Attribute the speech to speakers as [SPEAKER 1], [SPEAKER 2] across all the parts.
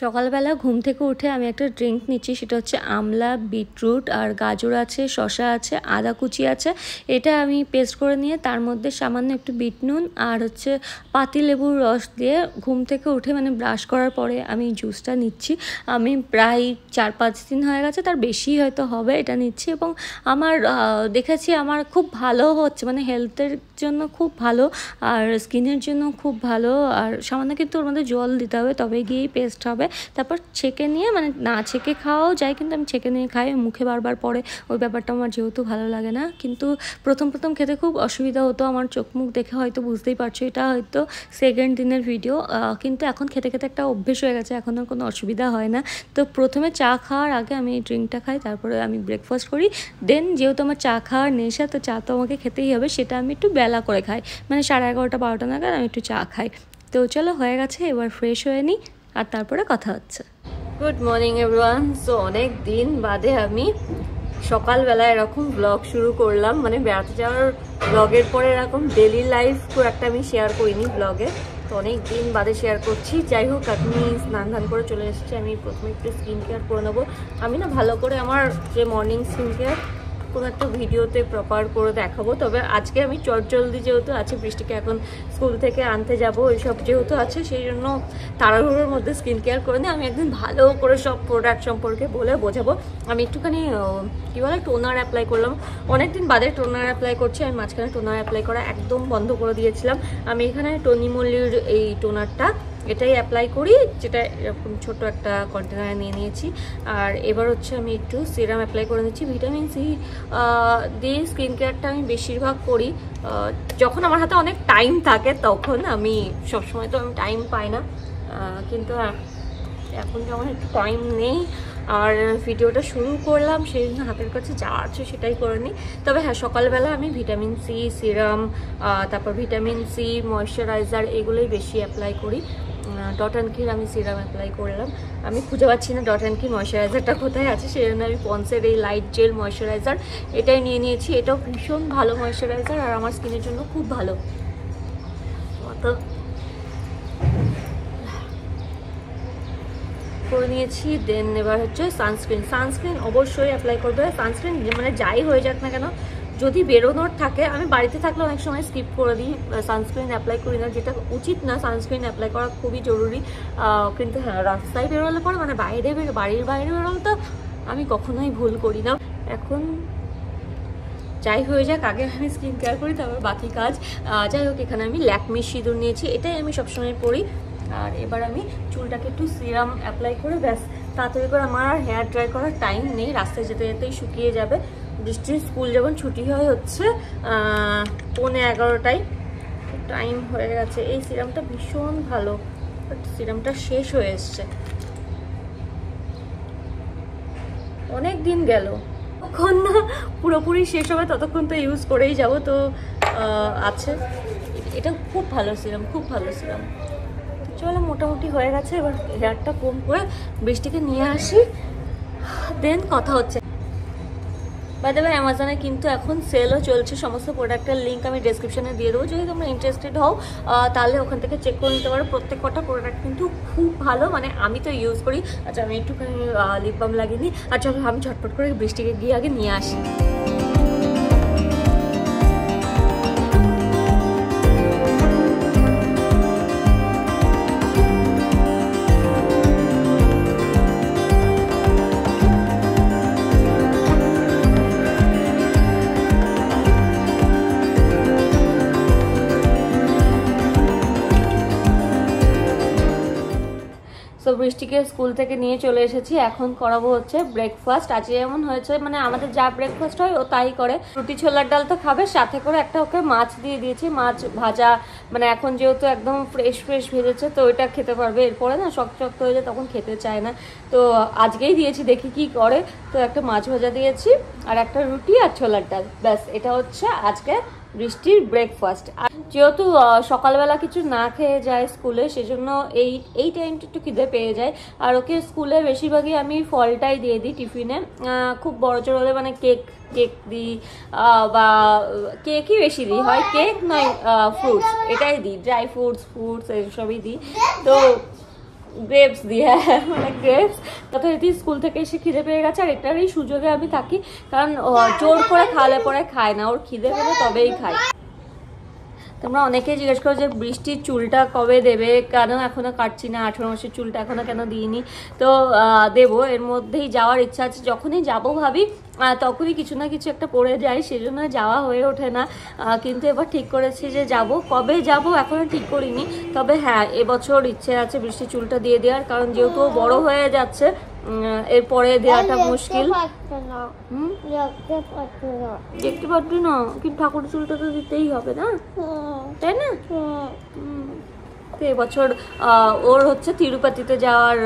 [SPEAKER 1] সকালবেলা ঘুম থেকে উঠে আমি একটা ড্রিঙ্ক নিচ্ছি, সেটা হচ্ছে আমলা, বিটরুট আর গাজর আছে, শসা আছে, আদা কুচি আছে। এটা আমি পেস্ট করে নিয়ে তার মধ্যে সামান্য একটু বিট নুন আর হচ্ছে পাতিলেবুর রস দিয়ে ঘুম থেকে উঠে মানে ব্রাশ করার পরে আমি জুসটা নিচ্ছি। আমি প্রায় 4-5 দিন হয়ে গেছে, তার বেশি হয়তো হবে, এটা নিচ্ছি। এবং আমার দেখেছি আমার খুব ভালো হচ্ছে, মানে হেলথের জন্য খুব ভালো আর স্কিনের জন্য খুব ভালো। আর সামান্য কিন্তু ওর মধ্যে জল দিতে হবে, তবে গিয়েই পেস্ট হবে। তারপর ছেঁকে নিয়ে, মানে না ছেঁকে খাওয়াও যায়, কিন্তু আমি ছেঁকে নিয়ে খাই, মুখে বারবার পরে ওই ব্যাপারটা আমার যেহেতু ভালো লাগে না। কিন্তু প্রথম খেতে খুব অসুবিধা হতো, আমার চোখ মুখ দেখে হয়তো বুঝতেই পারছো এটা হয়তো সেকেন্ড দিনের ভিডিও, কিন্তু এখন খেতে একটা অভ্যেস হয়ে গেছে, এখন আর কোনো অসুবিধা হয় না। তো প্রথমে চা খাওয়ার আগে আমি এই ড্রিঙ্কটা খাই, তারপরে আমি ব্রেকফাস্ট করি। দেন যেহেতু আমার চা খাওয়ার নেশা, তো চা তো আমাকে খেতেই হবে, সেটা আমি একটু বেলা করে খাই, মানে 11:30-12টা নাগাদ আমি একটু চা খাই। তো চলো, হয়ে গেছে, এবার ফ্রেশ হয়ে নিই আর তারপরে কথা হচ্ছে। Good morning everyone. সো অনেক দিন বাদে আমি সকালবেলা এরকম ব্লগ শুরু করলাম, মানে বেড়াতে যাওয়ার ব্লগের পরে এরকম ডেলি লাইফ খুব একটা আমি শেয়ার করিনি ব্লগে, তো অনেক দিন বাদে শেয়ার করছি। যাই হোক, আমি স্নান ধান করে চলে এসেছি। আমি প্রথমে একটু স্কিন কেয়ার করে নেবো। আমি না ভালো করে আমার যে মর্নিং স্কিন কেয়ার কোনো একটা ভিডিওতে প্রপার করে দেখাবো, তবে আজকে আমি চটজলদি যেহেতু আছে, বৃষ্টিকে এখন স্কুল থেকে আনতে যাব, এইসব যেহেতু আছে, সেই জন্য তাড়াহুড়োর মধ্যে স্কিন কেয়ার করে নিয়ে আমি একদিন ভালো করে সব প্রোডাক্ট সম্পর্কে বলে বোঝাবো। আমি একটুখানি কী বলে টোনার অ্যাপ্লাই করলাম, অনেকদিন বাদে টোনার অ্যাপ্লাই করছি। আমি মাঝখানে টোনার অ্যাপ্লাই করা একদম বন্ধ করে দিয়েছিলাম। আমি এখানে টনিমলির এই টোনারটা এটাই অ্যাপ্লাই করি, যেটা এরকম ছোট একটা কন্টেনারে নিয়ে নিয়েছি। আর এবার হচ্ছে আমি একটু সিরাম অ্যাপ্লাই করে নিচ্ছি। ভিটামিন সি দিয়ে স্কিন কেয়ারটা আমি বেশিরভাগ করি যখন আমার হাতে অনেক টাইম থাকে, তখন আমি সবসময় তো আমি টাইম পাই না, কিন্তু এখন যখন একটু টাইম নেই আর ভিডিওটা শুরু করলাম, সেই জন্য হাতের কাছে যা আছে সেটাই করে নিই। তবে হ্যাঁ, সকালবেলা আমি ভিটামিন সি সিরাম, তারপর ভিটামিন সি ময়শ্চারাইজার এগুলোই বেশি অ্যাপ্লাই করি। ডট অ্যান্ড কির আমি সিরাম অ্যাপ্লাই করলাম, আমি খুঁজে পাচ্ছি না ডট অ্যান্ড কি ময়শ্চারাইজারটা কোথায় আছে, সেই জন্য আমি পন্সের এই লাইট জেল ময়শ্চারাইজার এটাই নিয়ে নিয়েছি। এটাও ভীষণ ভালো ময়শ্চারাইজার আর আমার স্কিনের জন্য খুব ভালো। তো করে নিয়েছি। দেন এবার হচ্ছে সানস্ক্রিন অবশ্যই অ্যাপ্লাই করবে। সানস্ক্রিন মানে যাই হয়ে যাক না কেন, যদি বেরোনোর থাকে, আমি বাড়িতে থাকলে অনেক সময় স্কিপ করে দিই, সানস্ক্রিন অ্যাপ্লাই করি না, যেটা উচিত না। সানস্ক্রিন অ্যাপ্লাই করা খুবই জরুরি, কিন্তু হ্যাঁ, রাস্তায় বেরোলে পরে, মানে বাড়ির বাইরে বেরোলে তো আমি কখনোই ভুল করি না। এখন যাই হয়ে যাক, আগে আমি স্কিন কেয়ার করি, তারপর বাকি কাজ। যাই হোক, এখানে আমি ল্যাকমি সিঁদুর নিয়েছি, এটাই আমি সবসময় পরি। আর এবার আমি চুলটাকে একটু সিরাম অ্যাপ্লাই করে ব্যাস তাড়াতাড়ি করে, আমার আর হেয়ার ড্রাই করার টাইম নেই, রাস্তায় যেতে যেতেই শুকিয়ে যাবে। বৃষ্টির স্কুল যখন ছুটি হয় হচ্ছে 11:15, টাইম হয়ে গেছে। এই সিরামটা ভীষণ ভালো, বাট সিরামটা শেষ হয়ে এসছে, অনেক দিন গেল, তখন না পুরোপুরি শেষ হবে ততক্ষণ তো ইউজ করেই যাব। তো আছে, এটা খুব ভালো সিরাম, খুব ভালো সিরাম। চলো, মোটামুটি হয়ে গেছে, এবার হেয়ারটা কম করে বৃষ্টিকে নিয়ে আসি, দেন কথা হচ্ছে। বাই দ্য ওয়ে, অ্যামাজনে কিন্তু এখন সেলও চলছে, সমস্ত প্রোডাক্টের লিঙ্ক আমি ডেসক্রিপশনে দিয়ে দেবো, যদি তোমরা ইন্টারেস্টেড হও তাহলে ওখান থেকে চেক করে নিতে পারো। প্রত্যেক কটা প্রোডাক্ট কিন্তু খুব ভালো, মানে আমি তো ইউজ করি। আচ্ছা, আমি একটুখানি লিপ বাম লাগিয়ে নিই। আর চলো, আমি ঝটপট করে বৃষ্টিকে গিয়ে আগে নিয়ে আসি। সো বৃষ্টিকে স্কুল থেকে নিয়ে চলে এসেছি, এখন করাবো হচ্ছে ব্রেকফাস্ট। আজকে এমন হয়েছে মানে আমাদের যা ব্রেকফাস্ট হয় ও তাই করে, রুটি ছোলার ডাল তো খাবে, সাথে করে একটা ওকে মাছ দিয়ে দিয়েছি, মাছ ভাজা, মানে এখন যেহেতু একদম ফ্রেশ ফ্রেশ ভেজেছে তো ওইটা খেতে পারবে, এরপরে না শক্ত শক্ত হয়ে যায় তখন খেতে চায় না, তো আজকেই দিয়েছি, দেখি কি করে। তো একটা মাছ ভাজা দিয়েছি আর একটা রুটি আর ছোলার ডাল, ব্যাস এটা হচ্ছে আজকে বৃষ্টির ব্রেকফাস্ট। আর যেহেতু সকালবেলা কিছু না খেয়ে যায় স্কুলে, সেজন্য এই টাইমটা একটু খিদে পেয়ে যায়। আর ওকে স্কুলে বেশিরভাগই আমি ফলটাই দিয়ে দিই টিফিনে, খুব বড় জোর হলে মানে কেক দিই, বা কেকই বেশি দিই, হয় কেক নয় ফ্রুটস, এটাই দিই, ড্রাই ফ্রুটস এইসবই দিই। তো গ্রেপস দিয়ে, মানে গ্রেপস যথারীতি স্কুল থেকে এসে খিদে পেয়ে গেছে, আর এটারই সুযোগে আমি থাকি, কারণ জোর করে খাওয়ালে পরে খায় না, ওর খিদে পেলে তবেই খায়। তোমরা অনেকেই জিজ্ঞেস করো যে বৃষ্টির চুলটা কবে দেবে, কেন এখনো কাটছি না, 18 মাসের চুলটা এখনো কেন দিইনি। তো দেবো, এর মধ্যেই যাওয়ার ইচ্ছা আছে, যখনই যাবো ভাবি তখনই কিছু না কিছু একটা পড়ে যায়, সেজন্য যাওয়া হয়ে ওঠে না। কিন্তু এবার ঠিক করেছি যে যাব, কবে যাব এখনো ঠিক করিনি, তবে হ্যাঁ এবছর ইচ্ছে আছে বৃষ্টির চুলটা দিয়ে দেওয়ার, কারণ যেহেতু বড় হয়ে যাচ্ছে এরপরে দেওয়াটা মুশকিল। দেখতে পারবি না, কিন্তু ঠাকুরের চুলটা তো দিতেই হবে না, তাই না? তো এবছর ওর হচ্ছে তিরুপতিতে যাওয়ার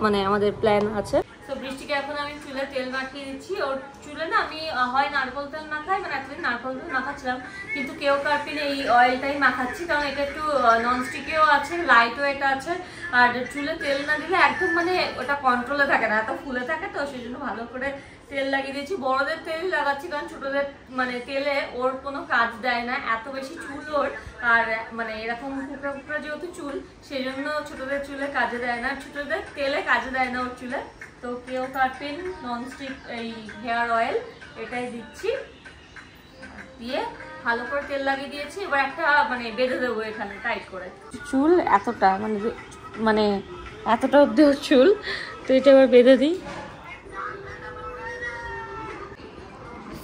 [SPEAKER 1] মানে আমাদের প্ল্যান আছে। তো বৃষ্টিকে এখন আমি চুলে তেল মাখিয়ে দিচ্ছি, ওর চুলে না আমি হয় নারকোল তেল মাখাই, মানে এতদিন নারকোল তেল মাখাচ্ছিলাম, কিন্তু কেউ কার্পিনে এই অয়েলটাই মাখাচ্ছি, কারণ এটা একটু ননস্টিকেও আছে, লাইটও এটা আছে, আর চুলে তেল না দিলে একদম মানে ওটা কন্ট্রোলে থাকে না, এত ফুলে থাকে, তো সেই জন্য ভালো করে তেল লাগিয়ে দিয়েছি। বড়দের তেল লাগাচ্ছি কারণ ছোটদের মানে তেলে ওর কোনো কাজ দেয় না, এত বেশি চুল ওর, আর মানে এরকম কুকড়া কুকড়া যেহেতু চুল, সেই জন্য ছোটদের চুলে কাজে দেয় না, ছোটদের তেলে কাজে দেয় না ওর চুলে। তো কেউ কার্পিন ননস্টিক এই হেয়ার অয়েল এটাই দিচ্ছি, দিয়ে ভালো করে তেল লাগিয়ে দিয়েছি। এবার একটা মানে বেঁধে দেবো এখানে টাইট করে, চুল এতটা মানে এতটা অব্দি চুল, তো এটা এবার বেঁধে দিই।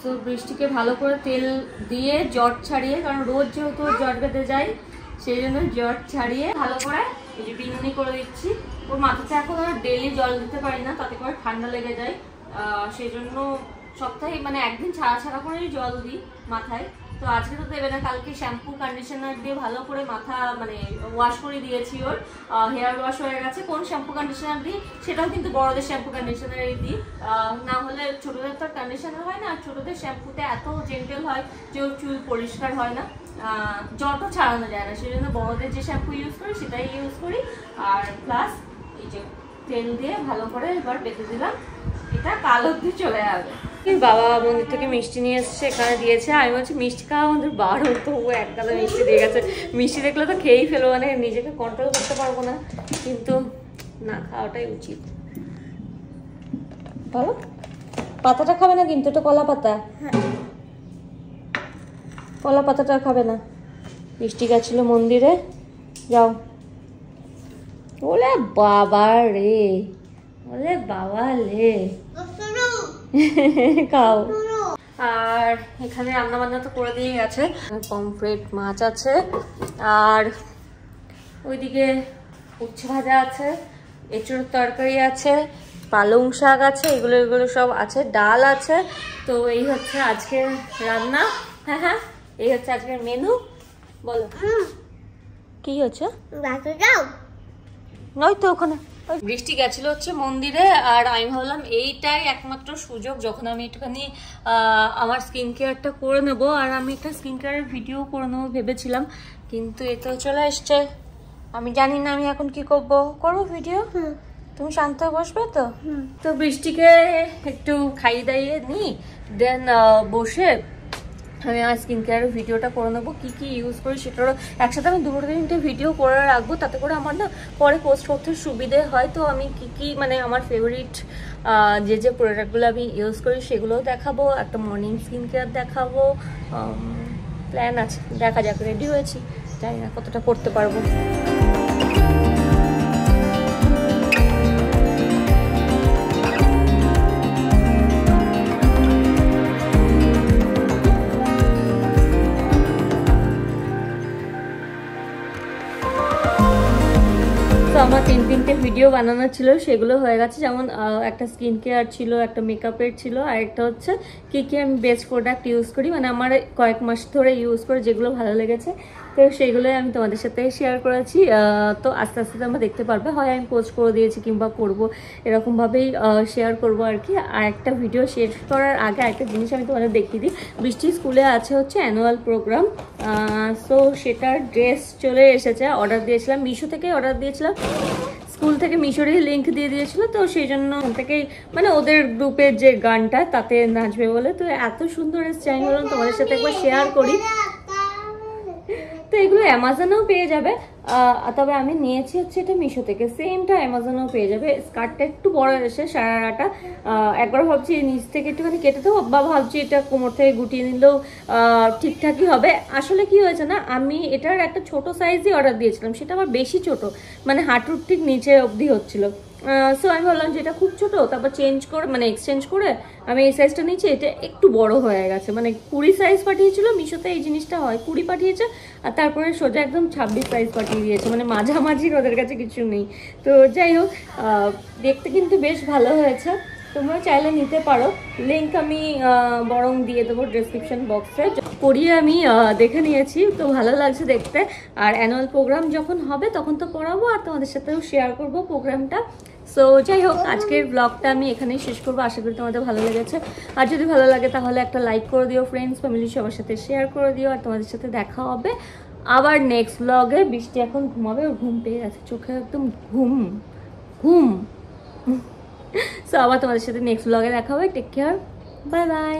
[SPEAKER 1] তো বৃষ্টিকে ভালো করে তেল দিয়ে জট ছাড়িয়ে, কারণ রোজ যেহেতু জট বেঁধে যায় সেই জন্য জট ছাড়িয়ে ভালো করে এই যে বিনুনি করে দিচ্ছি। ওর মাথাতে এখন আর ডেইলি জল দিতে পারি না, তাতে করে ঠান্ডা লেগে যায়, সেই জন্য সপ্তাহে মানে একদিন ছাড়া ছাড়া করেই জল দিই মাথায়। তো আজকে তো দেবে না, কালকে শ্যাম্পু কন্ডিশনার দিয়ে ভালো করে মাথা মানে ওয়াশ করে দিয়েছি, ওর হেয়ার ওয়াশ হয়ে গেছে। কোন শ্যাম্পু কন্ডিশনার দিই সেটাও কিন্তু বড়দের শ্যাম্পু কন্ডিশনারই দিই, না হলে ছোটদের তো কন্ডিশনার হয় না, ছোটদের শ্যাম্পুতে এত জেন্টেল হয় যে ওর চুল পরিষ্কার হয় না, জটও ছাড়ানো যায় না, সেই জন্য বড়দের যে শ্যাম্পু ইউজ করি সেটাই ইউজ করি। আর প্লাস এই যে তেল দিয়ে ভালো করে এবার বেঁধে দিলাম, এটা কাল অবধি চলে যাবে। বাবা মন্দির থেকে মিষ্টি নিয়ে এসছে, এখানে দিয়েছে, আমি বলছি মিষ্টি খাওয়া আমাদের বারণ, তো ও এক গাদা মিষ্টি দিয়ে গেছে, মিষ্টি দেখলে তো খেয়েই ফেলবো, মানে নিজেকে কন্ট্রোল করতে পারবো না, কিন্তু না খাওয়াটাই উচিত। বলো পাতাটা খাবে না কিন্তু, এটা কলা পাতা, কলা পাতাটা খাবে না। মিষ্টি গেছিল মন্দিরে, যাও। ওলে বাবা রে, ওলে বাবা লে, খাও। আর এখানে রান্না বান্না তো করে দিয়ে গেছে, পমফ্রেট মাছ আছে, আর ওইদিকে উচ্ছে ভাজা আছে, এঁচুড়ের তরকারি আছে, পালং শাক আছে, এগুলো সব আছে, ডাল আছে। তো এই হচ্ছে আজকের রান্না, হ্যাঁ এই হচ্ছে আজকের মেনু। বলো কি হচ্ছে, নয়তো ওখানে বৃষ্টি গেছিল হচ্ছে মন্দিরে, আর আমি ভাবলাম এইটাই একমাত্র সুযোগ যখন আমি একটুখানি আমার স্কিন কেয়ারটা করে নেবো, আর আমি একটা স্কিন কেয়ারের ভিডিও করে নেবো ভেবেছিলাম, কিন্তু এ তো চলে এসছে, আমি জানি না আমি এখন কি করবো ভিডিও। তুমি শান্ত হয়ে বসবে তো? তো বৃষ্টিকে একটু খাইয়ে দাইয়ে নিই, দেন বসে আমি আমার স্কিন কেয়ারের ভিডিওটা করে নেবো, কী কী ইউজ করি সেটারও একসাথে আমি 2-3টে ভিডিও করে রাখবো, তাতে করে আমার না পরে পোস্ট করতে সুবিধে হয়। তো আমি কী মানে আমার ফেভারিট যে প্রোডাক্টগুলো আমি ইউজ করি সেগুলোও দেখাবো, একটা মর্নিং স্কিন কেয়ার দেখাবো, প্ল্যান আছে, দেখা যাক। রেডি হয়েছি, জানি না কতটা করতে পারবো। আমরা 3 2-3টে ভিডিও বানানো ছিল, সেগুলো হয়ে গেছে। যেমন একটা স্কিন কেয়ার ছিল, একটা মেকআপের ছিল, আর একটা হচ্ছে কী কী আমি বেস্ট প্রোডাক্ট ইউজ করি, মানে আমার কয়েক মাস ধরে ইউজ করে যেগুলো ভালো লেগেছে, তো সেগুলোই আমি তোমাদের সাথে শেয়ার করেছি। তো আস্তে আস্তে তোমরা দেখতে পারবে, হয় আমি পোস্ট করে দিয়েছি কিংবা করবো, এরকমভাবেই শেয়ার করবো আর কি। আর একটা ভিডিও শেয়ার করার আগে একটা জিনিস আমি তোমাদের দেখিয়ে দিই। বৃষ্টি স্কুলে আছে হচ্ছে অ্যানুয়াল প্রোগ্রাম, সো সেটার ড্রেস চলে এসেছে। অর্ডার দিয়েছিলাম মিশো থেকে, অর্ডার দিয়েছিলাম, স্কুল থেকে মিশোরই লিঙ্ক দিয়ে দিয়েছিল, তো সেই জন্য ওখান থেকেই মানে ওদের গ্রুপের যে গানটা তাতে নাচবে বলে, তো এত সুন্দর এসছে, আমি বললাম তোমাদের সাথে একবার শেয়ার করি। তো এগুলো অ্যামাজনেও পেয়ে যাবে, তবে আমি নিয়েছি হচ্ছে এটা মিশো থেকে, সেমটা অ্যামাজনেও পেয়ে যাবে। স্কার্টটা একটু বড় এসে সারারাটা, একবার ভাবছি নিচ থেকে একটুখানি কেটে দেবো, বা ভাবছি এটা কোমর থেকে গুটিয়ে নিলেও ঠিকঠাকই হবে। আসলে কি হয়েছে না, আমি এটার একটা ছোট সাইজই অর্ডার দিয়েছিলাম, সেটা আমার বেশি ছোট, মানে হাঁটুর ঠিক নিচে অবধি হচ্ছিল। সো আমি ভাবলাম যে এটা খুব ছোট, তারপর চেঞ্জ করে মানে এক্সচেঞ্জ করে আমি এই সাইজটা নিয়েছি, এটা একটু বড় হয়ে গেছে। মানে 20 সাইজ পাঠিয়েছিল মিশোতে, এই জিনিসটা হয় 20 পাঠিয়েছে, আর তারপরে সোজা একদম 26 সাইজ পাঠিয়ে দিয়েছে, মানে মাঝামাঝি ওদের কাছে কিছু নেই। তো যাই হোক, দেখতে কিন্তু বেশ ভালো হয়েছে, তোমরা চাইলে নিতে পারো। লিঙ্ক আমি বরং দিয়ে দেবো ডেসক্রিপশন বক্সে। পরিয়ে আমি দেখে নিয়েছি, তো ভালো লাগছে দেখতে। আর অ্যানুয়াল প্রোগ্রাম যখন হবে তখন তো পড়াবো, আর তোমাদের সাথেও শেয়ার করবো প্রোগ্রামটা। সো যাই হোক, আজকের ব্লগটা আমি এখানেই শেষ করবো। আশা করি তোমাদের ভালো লেগেছে, আর যদি ভালো লাগে তাহলে একটা লাইক করে দিও, ফ্রেন্ডস ফ্যামিলি সবার সাথে শেয়ার করে দিও। আর তোমাদের সাথে দেখা হবে আবার নেক্সট ব্লগে। বৃষ্টি এখন ঘুমাবে, ওর ঘুম পেয়ে গেছে, চোখে একদম ঘুম ঘুম। সো আবার তোমাদের সাথে নেক্সট ব্লগে দেখা হবে। Take care, bye by.